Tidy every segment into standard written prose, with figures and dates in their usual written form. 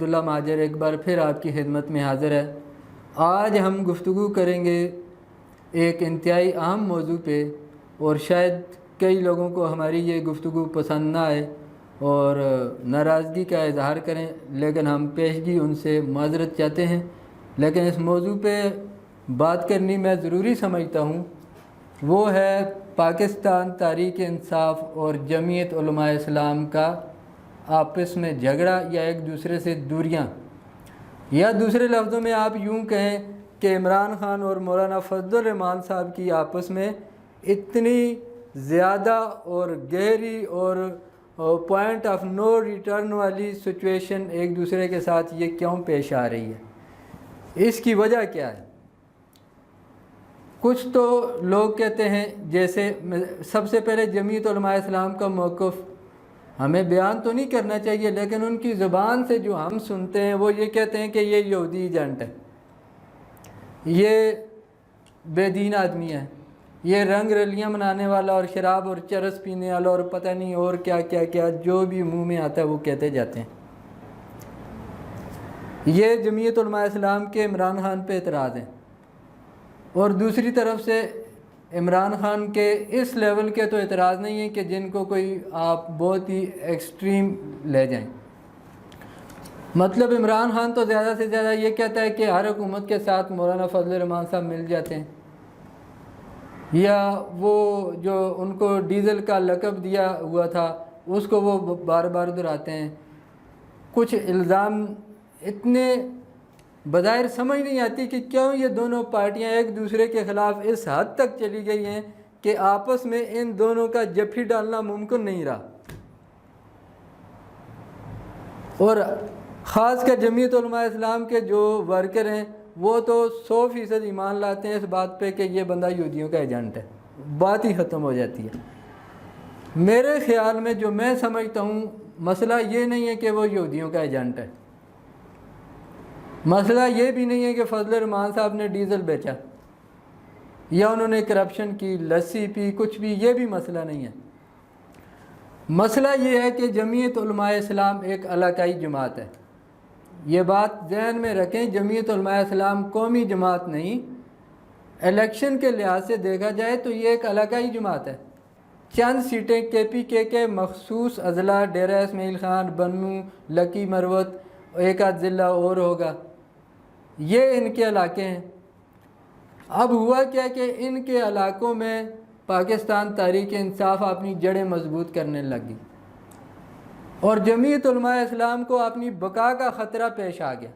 عبداللہ مہاجر ایک بار پھر آپ کی خدمت میں حاضر ہے۔ آج ہم گفتگو کریں گے ایک انتہائی اہم موضوع پہ، اور شاید کئی لوگوں کو ہماری یہ گفتگو پسند نہ آئے اور ناراضگی کا اظہار کریں، لیکن ہم پیشگی ان سے معذرت چاہتے ہیں۔ لیکن اس موضوع پہ بات کرنی میں ضروری سمجھتا ہوں، وہ ہے پاکستان تحریک انصاف اور جمعیت علماء اسلام کا آپس میں جھگڑا یا ایک دوسرے سے دوریاں، یا دوسرے لفظوں میں آپ یوں کہیں کہ عمران خان اور مولانا فضل الرحمان صاحب کی آپس میں اتنی زیادہ اور گہری اور پوائنٹ آف نو ریٹرن والی سچویشن ایک دوسرے کے ساتھ یہ کیوں پیش آ رہی ہے؟ اس کی وجہ کیا ہے؟ کچھ تو لوگ کہتے ہیں، جیسے سب سے پہلے جمعیت علماء اسلام کا موقف ہمیں بیان تو نہیں کرنا چاہیے، لیکن ان کی زبان سے جو ہم سنتے ہیں وہ یہ کہتے ہیں کہ یہ یہودی ایجنٹ ہے، یہ بے دین آدمی ہے، یہ رنگ رلیاں منانے والا اور شراب اور چرس پینے والا اور پتہ نہیں اور کیا کیا کیا جو بھی منہ میں آتا ہے وہ کہتے جاتے ہیں۔ یہ جمعیت علماء اسلام کے عمران خان پہ اعتراض ہیں، اور دوسری طرف سے عمران خان کے اس لیول کے تو اعتراض نہیں ہے کہ جن کو کوئی آپ بہت ہی ایکسٹریم لے جائیں۔ مطلب عمران خان تو زیادہ سے زیادہ یہ کہتا ہے کہ ہر حکومت کے ساتھ مولانا فضل الرحمان صاحب مل جاتے ہیں، یا وہ جو ان کو ڈیزل کا لقب دیا ہوا تھا اس کو وہ بار بار دہراتے ہیں۔ کچھ الزام اتنے بظاہر سمجھ نہیں آتی کہ کیوں یہ دونوں پارٹیاں ایک دوسرے کے خلاف اس حد تک چلی گئی ہیں کہ آپس میں ان دونوں کا جفی ڈالنا ممکن نہیں رہا۔ اور خاص کر جمعیت علماء اسلام کے جو ورکر ہیں وہ تو 100% ایمان لاتے ہیں اس بات پہ کہ یہ بندہ یہودیوں کا ایجنٹ ہے، بات ہی ختم ہو جاتی ہے۔ میرے خیال میں جو میں سمجھتا ہوں، مسئلہ یہ نہیں ہے کہ وہ یہودیوں کا ایجنٹ ہے، مسئلہ یہ بھی نہیں ہے کہ فضل الرحمان صاحب نے ڈیزل بیچا یا انہوں نے کرپشن کی، لسی پی، کچھ بھی، یہ بھی مسئلہ نہیں ہے۔ مسئلہ یہ ہے کہ جمعیت علماء اسلام ایک علاقائی جماعت ہے۔ یہ بات ذہن میں رکھیں، جمعیت علماء اسلام قومی جماعت نہیں، الیکشن کے لحاظ سے دیکھا جائے تو یہ ایک علاقائی جماعت ہے۔ چند سیٹیں کے پی کے مخصوص اضلاع، ڈیرہ اسماعیل خان، بنوں، لکی مروت، ایک آدھ ضلع اور ہوگا، یہ ان کے علاقے ہیں۔ اب ہوا کیا کہ ان کے علاقوں میں پاکستان تحریک انصاف اپنی جڑیں مضبوط کرنے لگی، اور جمعیت علماء اسلام کو اپنی بقا کا خطرہ پیش آ گیا۔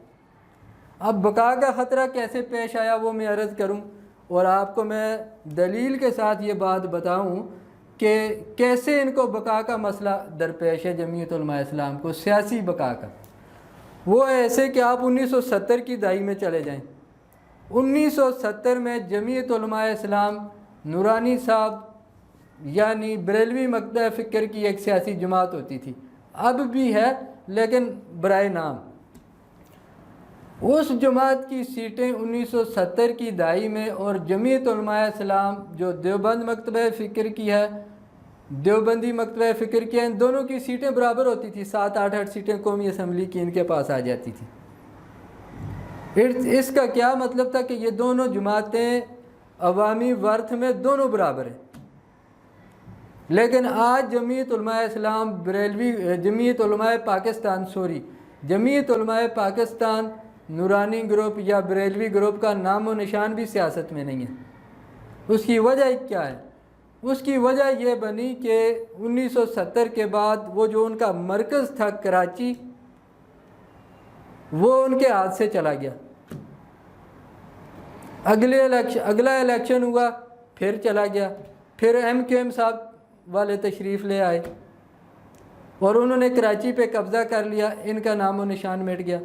اب بقا کا خطرہ کیسے پیش آیا وہ میں عرض کروں، اور آپ کو میں دلیل کے ساتھ یہ بات بتاؤں کہ کیسے ان کو بقا کا مسئلہ درپیش ہے جمعیت علماء اسلام کو، سیاسی بقا کا۔ وہ ایسے کہ آپ 1970 کی دہائی میں چلے جائیں۔ 1970 میں جمعیت علماء اسلام نورانی صاحب یعنی بریلوی مکتبہ فکر کی ایک سیاسی جماعت ہوتی تھی، اب بھی ہے لیکن برائے نام۔ اس جماعت کی سیٹیں 1970 کی دہائی میں، اور جمعیت علماء اسلام جو دیوبند مکتبہ فکر کی ہے، دیوبندی مکتبہ فکر کی ہے، ان دونوں کی سیٹیں برابر ہوتی تھی، 7-8 سیٹیں قومی اسمبلی کی ان کے پاس آ جاتی تھی۔ اس کا کیا مطلب تھا کہ یہ دونوں جماعتیں عوامی ورث میں دونوں برابر ہیں۔ لیکن آج جمعیت علماء اسلام جمعیت علماء پاکستان نورانی گروپ یا بریلوی گروپ کا نام و نشان بھی سیاست میں نہیں ہے۔ اس کی وجہ کیا ہے؟ اس کی وجہ یہ بنی کہ 1970 کے بعد وہ جو ان کا مرکز تھا کراچی، وہ ان کے ہاتھ سے چلا گیا۔ اگلا الیکشن ہوا، پھر چلا گیا، پھر MQM صاحب والے تشریف لے آئے اور انہوں نے کراچی پہ قبضہ کر لیا، ان کا نام و نشان مٹ گیا۔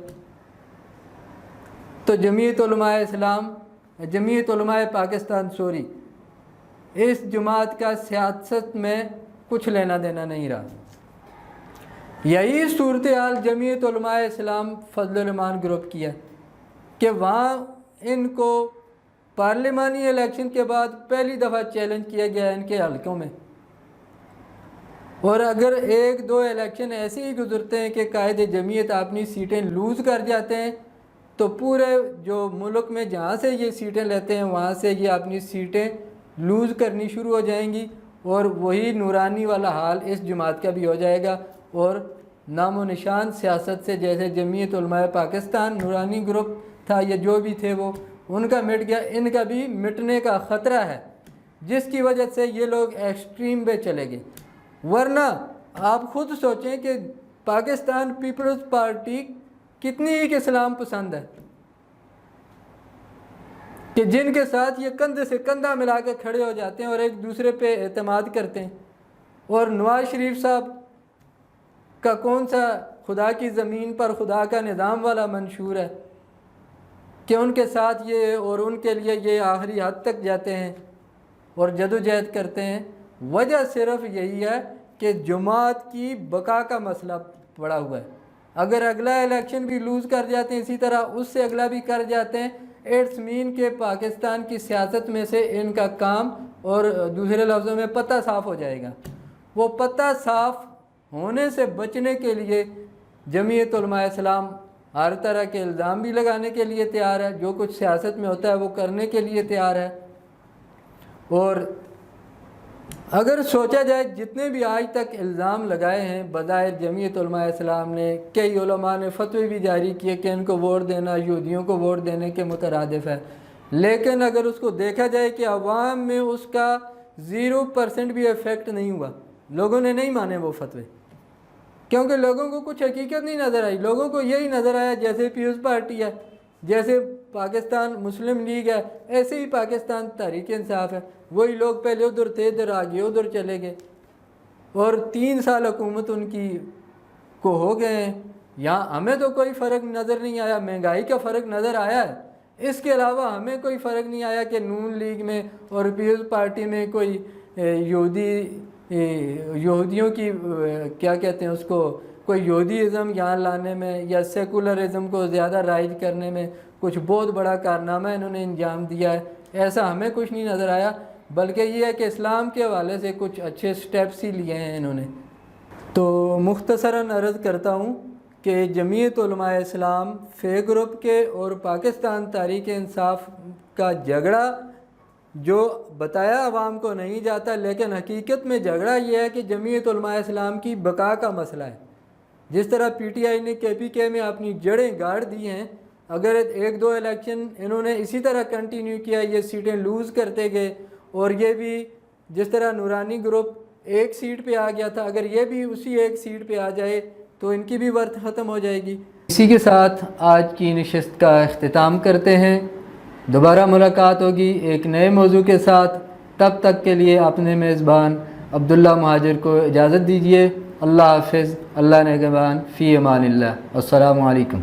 تو جمعیت علماء پاکستان اس جماعت کا سیاست میں کچھ لینا دینا نہیں رہا۔ یہی صورتحال جمعیت علماء اسلام فضل الرحمان گروپ کی ہے کہ وہاں ان کو پارلیمانی الیکشن کے بعد پہلی دفعہ چیلنج کیا گیا ان کے حلقوں میں، اور اگر ایک دو الیکشن ایسے ہی گزرتے ہیں کہ قائد جمعیت اپنی سیٹیں لوز کر جاتے ہیں تو پورے جو ملک میں جہاں سے یہ سیٹیں لیتے ہیں وہاں سے یہ اپنی سیٹیں لوز کرنی شروع ہو جائیں گی، اور وہی نورانی والا حال اس جماعت کا بھی ہو جائے گا، اور نام و نشان سیاست سے جیسے جمعیت علماء پاکستان نورانی گروپ تھا یا جو بھی تھے وہ ان کا مٹ گیا، ان کا بھی مٹنے کا خطرہ ہے، جس کی وجہ سے یہ لوگ ایکسٹریم پہ چلے گئے۔ ورنہ آپ خود سوچیں کہ پاکستان پیپلز پارٹی کتنی ہی اسلام پسند ہے کہ جن کے ساتھ یہ کندھے سے کندھا ملا کے کھڑے ہو جاتے ہیں اور ایک دوسرے پہ اعتماد کرتے ہیں۔ اور نواز شریف صاحب کا کون سا خدا کی زمین پر خدا کا نظام والا منشور ہے کہ ان کے ساتھ یہ اور ان کے لیے یہ آخری حد تک جاتے ہیں اور جدوجہد کرتے ہیں۔ وجہ صرف یہی ہے کہ جماعت کی بقا کا مسئلہ پڑا ہوا ہے۔ اگر اگلا الیکشن بھی لوز کر جاتے ہیں، اسی طرح اس سے اگلا بھی کر جاتے ہیں، اٹس مین کہ پاکستان کی سیاست میں سے ان کا کام اور دوسرے لفظوں میں پتہ صاف ہو جائے گا۔ وہ پتہ صاف ہونے سے بچنے کے لیے جمعیت علماء اسلام ہر طرح کے الزام بھی لگانے کے لیے تیار ہے، جو کچھ سیاست میں ہوتا ہے وہ کرنے کے لیے تیار ہے۔ اور اگر سوچا جائے جتنے بھی آج تک الزام لگائے ہیں بظاہر جمعیت علماء اسلام نے، کئی علماء نے فتوی بھی جاری کیے کہ ان کو ووٹ دینا یہودیوں کو ووٹ دینے کے مترادف ہے، لیکن اگر اس کو دیکھا جائے کہ عوام میں اس کا 0% بھی افیکٹ نہیں ہوا، لوگوں نے نہیں مانے وہ فتوی، کیونکہ لوگوں کو کچھ حقیقت نہیں نظر آئی۔ لوگوں کو یہی نظر آیا جیسے پیپلز پارٹی ہے، جیسے پاکستان مسلم لیگ ہے، ایسے ہی پاکستان تحریک انصاف ہے۔ وہی لوگ پہلے ادھر تھے، ادھر آگے ادھر چلے گئے، اور 3 سال حکومت ان کی کو ہو گئے ہیں۔ یہاں ہمیں تو کوئی فرق نظر نہیں آیا، مہنگائی کا فرق نظر آیا ہے، اس کے علاوہ ہمیں کوئی فرق نہیں آیا کہ نون لیگ میں اور پیپلز پارٹی میں کوئی یہودیوں کی کیا کہتے ہیں اس کو، کوئی یہودی ازم یہاں لانے میں یا سیکولرزم کو زیادہ رائج کرنے میں کچھ بہت بڑا کارنامہ انہوں نے انجام دیا ہے، ایسا ہمیں کچھ نہیں نظر آیا، بلکہ یہ ہے کہ اسلام کے حوالے سے کچھ اچھے سٹیپس ہی لیے ہیں انہوں نے۔ تو مختصراً عرض کرتا ہوں کہ جمعیت علماء اسلام فے گروپ کے اور پاکستان تحریک انصاف کا جھگڑا جو بتایا عوام کو نہیں جاتا، لیکن حقیقت میں جھگڑا یہ ہے کہ جمعیت علماء اسلام کی بقا کا مسئلہ ہے۔ جس طرح پی ٹی آئی نے کے پی کے میں اپنی جڑیں گاڑ دی ہیں، اگر 1-2 الیکشن انہوں نے اسی طرح کنٹینیو کیا، یہ سیٹیں لوز کرتے گئے، اور یہ بھی جس طرح نورانی گروپ 1 سیٹ پہ آ گیا تھا، اگر یہ بھی اسی 1 سیٹ پہ آ جائے تو ان کی بھی ورث ختم ہو جائے گی۔ اسی کے ساتھ آج کی نشست کا اختتام کرتے ہیں، دوبارہ ملاقات ہوگی ایک نئے موضوع کے ساتھ، تب تک کے لیے اپنے میزبان عبداللہ مہاجر کو اجازت دیجیے۔ اللہ حافظ، اللہ نگہبان، فی امان اللہ، السلام علیکم۔